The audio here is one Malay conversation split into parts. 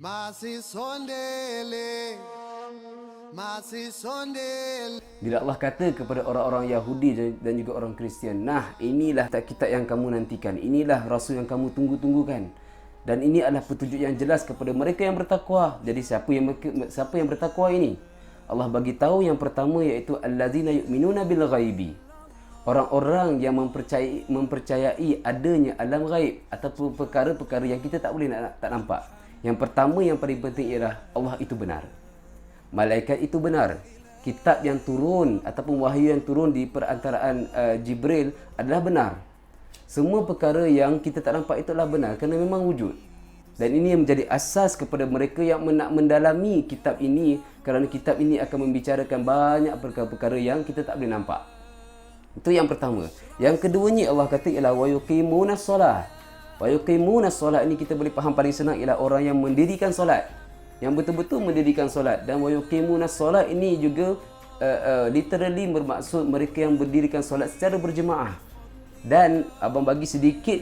Masih sondele, masih sondele. Bila Allah kata kepada orang-orang Yahudi dan juga orang Kristian, nah inilah kitab yang kamu nantikan, inilah Rasul yang kamu tunggu-tunggukan, dan ini adalah petunjuk yang jelas kepada mereka yang bertakwa. Jadi siapa yang bertakwa ini? Allah bagi tahu yang pertama iaitu allazina yu'minuna bil ghaibi. Orang-orang yang mempercayai adanya alam ghaib ataupun perkara-perkara yang kita tak boleh tak nampak. Yang pertama yang paling penting ialah Allah itu benar. Malaikat itu benar. Kitab yang turun ataupun wahyu yang turun di perantaraan Jibril adalah benar. Semua perkara yang kita tak nampak itulah benar kerana memang wujud. Dan ini yang menjadi asas kepada mereka yang nak mendalami kitab ini, kerana kitab ini akan membicarakan banyak perkara-perkara yang kita tak boleh nampak. Itu yang pertama. Yang keduanya Allah kata ialah wa yuqimunas solah. Wa yuqimunas solat ini kita boleh faham paling senang ialah orang yang mendirikan solat, yang betul-betul mendirikan solat. Dan wa yuqimunas solat ini juga literally bermaksud mereka yang mendirikan solat secara berjemaah. Dan abang bagi sedikit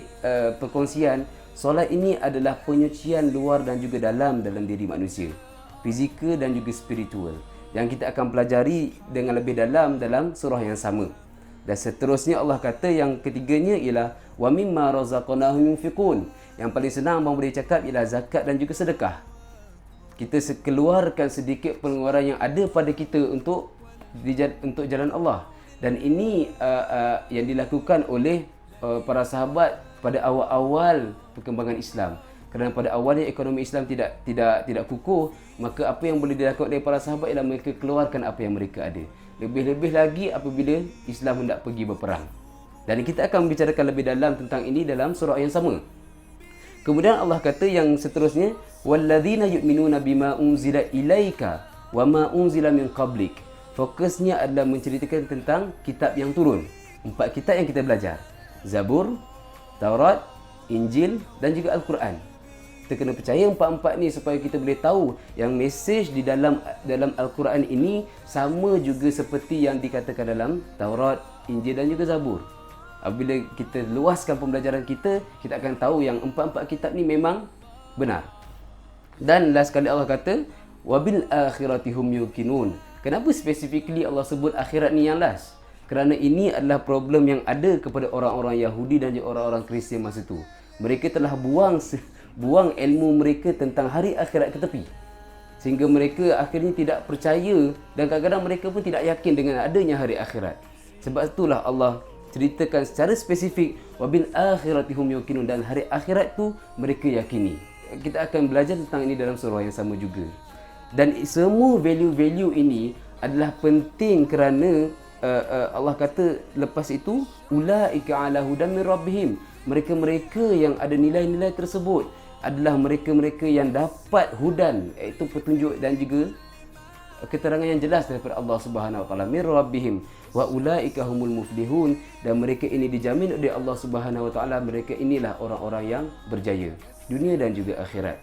perkongsian, solat ini adalah penyucian luar dan juga dalam diri manusia, fizikal dan juga spiritual, yang kita akan pelajari dengan lebih dalam surah yang sama. Dan seterusnya Allah kata yang ketiganya ialah wa mimma razaqnahum yunfiqun. Yang paling senang abang boleh cakap ialah zakat dan juga sedekah. Kita keluarkan sedikit pengeluaran yang ada pada kita untuk jalan Allah. Dan ini yang dilakukan oleh para sahabat pada awal-awal perkembangan Islam. Kerana pada awalnya ekonomi Islam tidak kukuh, maka apa yang boleh dilakukan oleh para sahabat ialah mereka keluarkan apa yang mereka ada. Lebih-lebih lagi apabila Islam hendak pergi berperang. Dan kita akan membicarakan lebih dalam tentang ini dalam surah yang sama. Kemudian Allah kata yang seterusnya, walladzina yu'minuna bima unzila ilaika wa ma unzila min qablik. Fokusnya adalah menceritakan tentang kitab yang turun. 4 kitab yang kita belajar. Zabur, Taurat, Injil dan juga Al-Quran. Kita kena percaya 4 ni supaya kita boleh tahu yang mesej di dalam Al-Quran ini sama juga seperti yang dikatakan dalam Taurat, Injil dan juga Zabur. Apabila kita luaskan pembelajaran kita akan tahu yang 4 kitab ni memang benar. Dan last kali Allah kata wabil akhirati hum yuqinun. Kenapa specifically Allah sebut akhirat ni yang last? Kerana ini adalah problem yang ada kepada orang-orang Yahudi dan juga orang-orang Kristian masa tu. Mereka telah buang ilmu mereka tentang hari akhirat ke tepi, sehingga mereka akhirnya tidak percaya dan kadang-kadang mereka pun tidak yakin dengan adanya hari akhirat. Sebab itulah Allah ceritakan secara spesifik wabil akhirati hum yuqinun, dan hari akhirat tu mereka yakini. Kita akan belajar tentang ini dalam surah yang sama juga. Dan semua value-value ini adalah penting kerana Allah kata lepas itu ulaika ala hudan min rabbihim. Mereka-mereka yang ada nilai-nilai tersebut adalah mereka-mereka yang dapat hudan, iaitu petunjuk dan juga keterangan yang jelas daripada Allah Subhanahu wa taala, min rabbihim wa ulaika humul muflihun. Dan mereka ini dijamin oleh Allah Subhanahu wa taala, mereka inilah orang-orang yang berjaya dunia dan juga akhirat.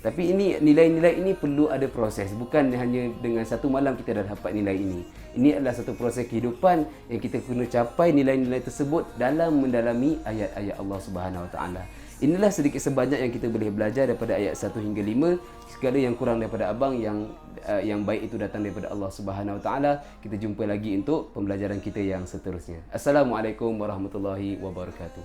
Tapi ini nilai-nilai ini perlu ada proses, bukan hanya dengan satu malam kita dah dapat nilai ini. Ini adalah satu proses kehidupan yang kita kena capai nilai-nilai tersebut dalam mendalami ayat-ayat Allah Subhanahu wa taala. Inilah sedikit sebanyak yang kita boleh belajar daripada ayat 1 hingga 5. Segala yang kurang daripada abang, yang baik itu datang daripada Allah Subhanahu wa taala. Kita jumpa lagi untuk pembelajaran kita yang seterusnya. Assalamualaikum warahmatullahi wabarakatuh.